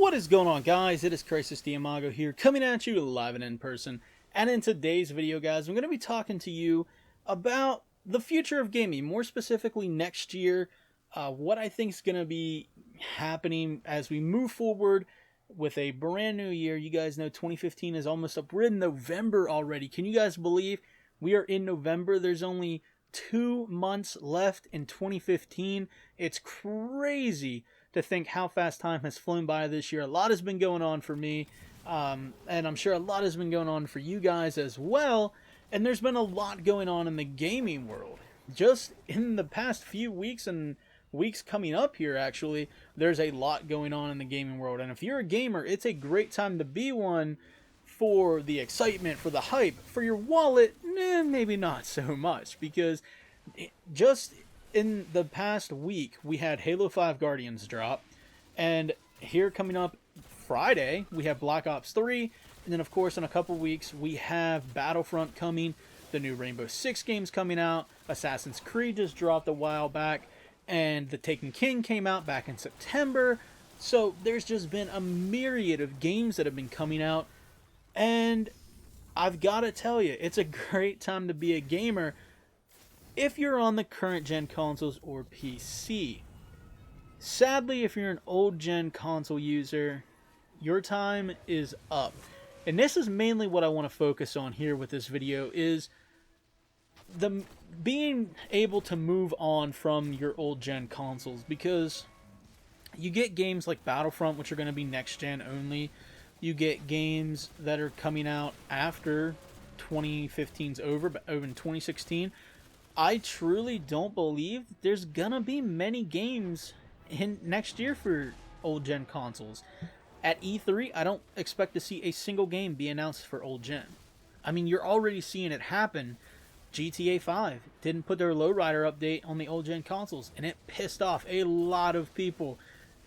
What is going on, guys? It is Crisis Diamago here, coming at you live and in person. And in today's video, guys, I'm going to be talking to you about the future of gaming, more specifically next year, what I think is going to be happening as we move forward with a brand new year. You guys know 2015 is almost up. We're in November already. Can you guys believe we are in November? There's only 2 months left in 2015. It's crazy to think how fast time has flown by this year. A lot has been going on for me, and I'm sure a lot has been going on for you guys as well. And there's been a lot going on in the gaming world. Just in the past few weeks and weeks coming up here, actually, there's a lot going on in the gaming world. And if you're a gamer, it's a great time to be one, for the excitement, for the hype. For your wallet, maybe not so much, because just in the past week, we had Halo 5 Guardians drop, and here coming up Friday, we have Black Ops 3, and then of course in a couple weeks, we have Battlefront coming, the new Rainbow Six games coming out, Assassin's Creed just dropped a while back, and The Taken King came out back in September. So there's just been a myriad of games that have been coming out, and I've got to tell you, it's a great time to be a gamer if you're on the current gen consoles or PC. Sadly, if you're an old gen console user, your time is up. And this is mainly what I want to focus on here with this video, is the being able to move on from your old gen consoles, because you get games like Battlefront, which are going to be next gen only. You get games that are coming out after 2015's over, but over in 2016. I truly don't believe there's gonna be many games in next year for old gen consoles. At E3, I don't expect to see a single game be announced for old gen. I mean, you're already seeing it happen. GTA 5 didn't put their lowrider update on the old gen consoles, and it pissed off a lot of people.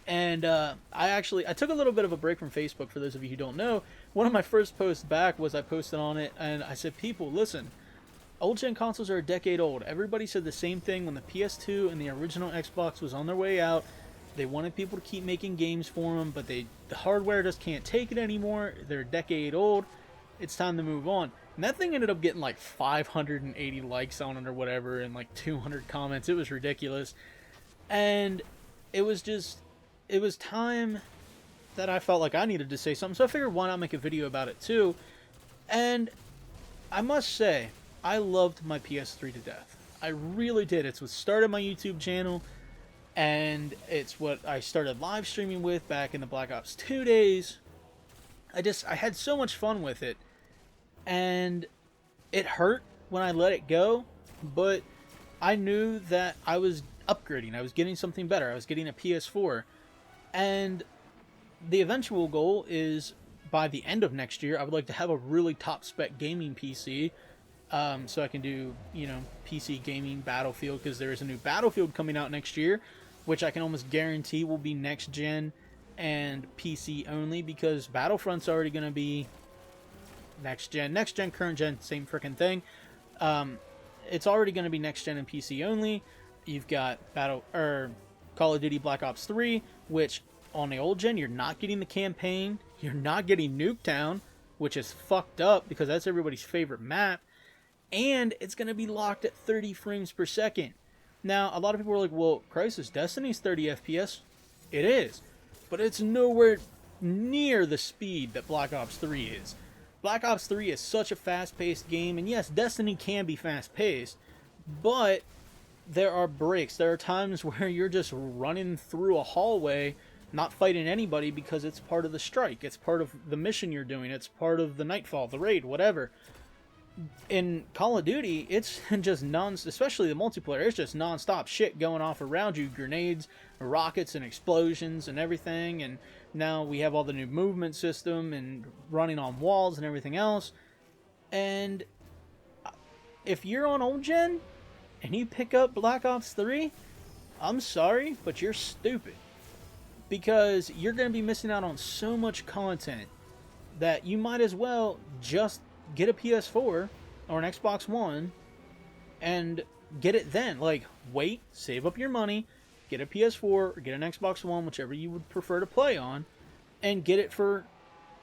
And I took a little bit of a break from Facebook. For those of you who don't know, one of my first posts back was I posted on it, and I said, people, listen, old gen consoles are a decade old. Everybody said the same thing when the PS2 and the original Xbox was on their way out. They wanted people to keep making games for them, but the hardware just can't take it anymore. They're a decade old. It's time to move on. And that thing ended up getting like 580 likes on it or whatever, and like 200 comments. It was ridiculous. And it was time that I felt like I needed to say something. So I figured, why not make a video about it too? And I must say, I loved my PS3 to death. I really did. It's what started my YouTube channel, and it's what I started live streaming with back in the Black Ops 2 days. I had so much fun with it, and it hurt when I let it go, but I knew that I was upgrading. I was getting something better. I was getting a PS4, and the eventual goal is, by the end of next year, I would like to have a really top spec gaming PC. So I can do, PC gaming, Battlefield, because there is a new Battlefield coming out next year, which I can almost guarantee will be next gen and PC only, because Battlefront's already going to be next gen, current gen, same freaking thing. It's already going to be next gen and PC only. You've got Call of Duty Black Ops 3, which on the old gen, you're not getting the campaign, you're not getting Nuketown, which is fucked up because that's everybody's favorite map. And it's going to be locked at 30 frames per second. Now, a lot of people are like, well, Crisis, Destiny's 30 FPS. It is. But it's nowhere near the speed that Black Ops 3 is. Black Ops 3 is such a fast-paced game. And yes, Destiny can be fast-paced. But there are breaks. There are times where you're just running through a hallway, not fighting anybody, because it's part of the strike. It's part of the mission you're doing. It's part of the Nightfall, the raid, whatever. In Call of Duty, it's just especially the multiplayer, it's just non-stop shit going off around you, grenades, rockets, and explosions and everything. And now we have all the new movement system and running on walls and everything else. And if you're on old gen and you pick up Black Ops 3, I'm sorry, but you're stupid, because you're going to be missing out on so much content that you might as well just get a PS4 or an Xbox One and get it then. Like, wait, save up your money, get a PS4 or get an Xbox One, whichever you would prefer to play on, and get it for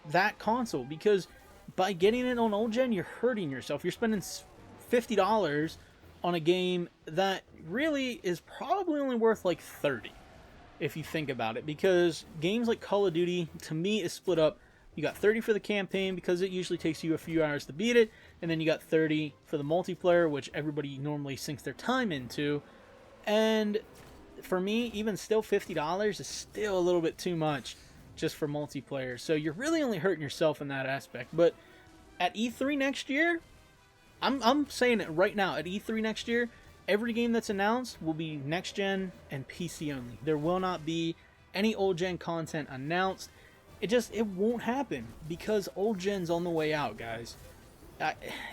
that console, because by getting it on old gen, you're hurting yourself. You're spending $50 on a game that really is probably only worth like 30 if you think about it, because games like Call of Duty to me is split up. You got 30 for the campaign because it usually takes you a few hours to beat it, and then you got 30 for the multiplayer, which everybody normally sinks their time into. And for me, even still, $50 is still a little bit too much just for multiplayer. So you're really only hurting yourself in that aspect. But at E3 next year, I'm saying it right now, at E3 next year, every game that's announced will be next gen and PC only. There will not be any old gen content announced. It won't happen because old gen's on the way out, guys.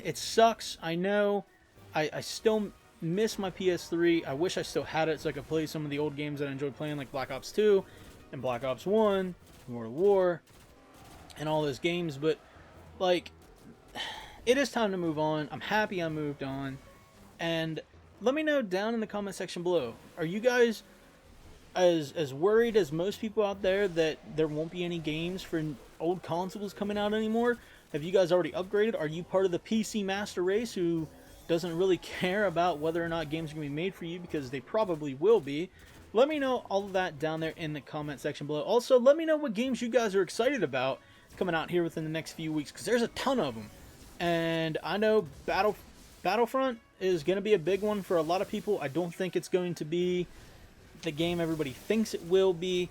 It sucks, I know. I still miss my PS3. I wish I still had it so I could play some of the old games that I enjoyed playing, like Black Ops 2 and Black Ops 1, World War, and all those games. But, like, it is time to move on. I'm happy I moved on. And let me know down in the comment section below. Are you guys as worried as most people out there that there won't be any games for old consoles coming out anymore? Have you guys already upgraded? Are you part of the PC master race who doesn't really care about whether or not games are going to be made for you, because they probably will be? Let me know all of that down there in the comment section below. Also, let me know what games you guys are excited about coming out here within the next few weeks, because there's a ton of them. And I know Battlefront is going to be a big one for a lot of people. I don't think it's going to be the game everybody thinks it will be.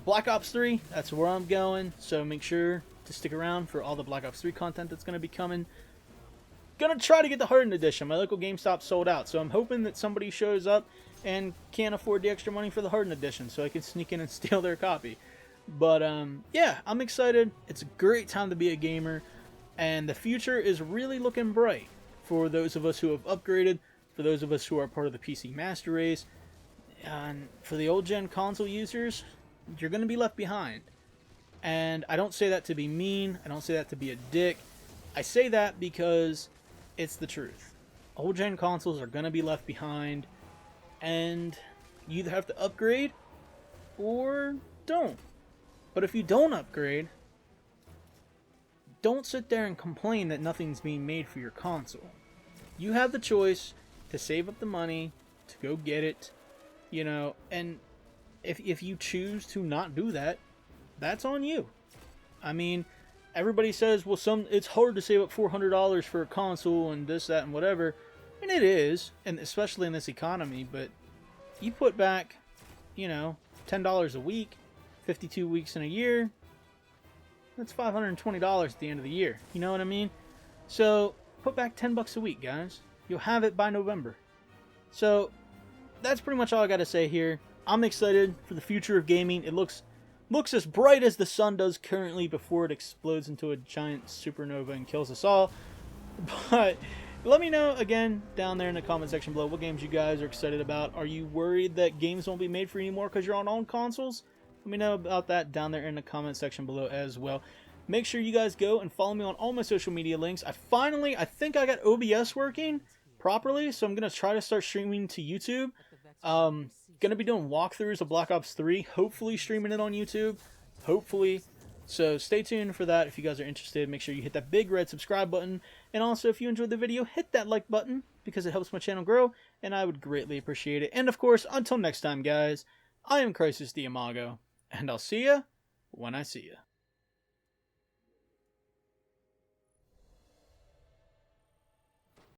Black Ops 3, that's where I'm going, so make sure to stick around for all the Black Ops 3 content that's going to be coming. Gonna try to get the Hardened Edition. My local GameStop sold out, so I'm hoping that somebody shows up and can't afford the extra money for the Hardened Edition so I can sneak in and steal their copy. But yeah, I'm excited. It's a great time to be a gamer, and the future is really looking bright for those of us who have upgraded, for those of us who are part of the PC master race. And for the old gen console users, you're going to be left behind. And I don't say that to be mean. I don't say that to be a dick. I say that because it's the truth. Old gen consoles are going to be left behind. And you either have to upgrade or don't. But if you don't upgrade, don't sit there and complain that nothing's being made for your console. You have the choice to save up the money, to go get it. You know, and if you choose to not do that, that's on you. I mean, everybody says, well, it's hard to save up $400 for a console and this, that, and whatever. And it is, and especially in this economy, but you put back, you know, $10 a week, 52 weeks in a year, that's $520 at the end of the year. You know what I mean? So, put back $10 a week, guys. You'll have it by November. So, that's pretty much all I got to say here. I'm excited for the future of gaming. It looks as bright as the sun does currently before it explodes into a giant supernova and kills us all. But let me know again down there in the comment section below what games you guys are excited about. Are you worried that games won't be made for you anymore because you're on own consoles? Let me know about that down there in the comment section below as well. Make sure you guys go and follow me on all my social media links. I think I got OBS working properly, so I'm going to try to start streaming to YouTube. Going to be doing walkthroughs of Black Ops 3, hopefully streaming it on YouTube, hopefully. So stay tuned for that if you guys are interested. Make sure you hit that big red subscribe button, and also if you enjoyed the video, hit that like button because it helps my channel grow, and I would greatly appreciate it. And of course, until next time, guys, I am Crisis the Imago, and I'll see ya when I see ya.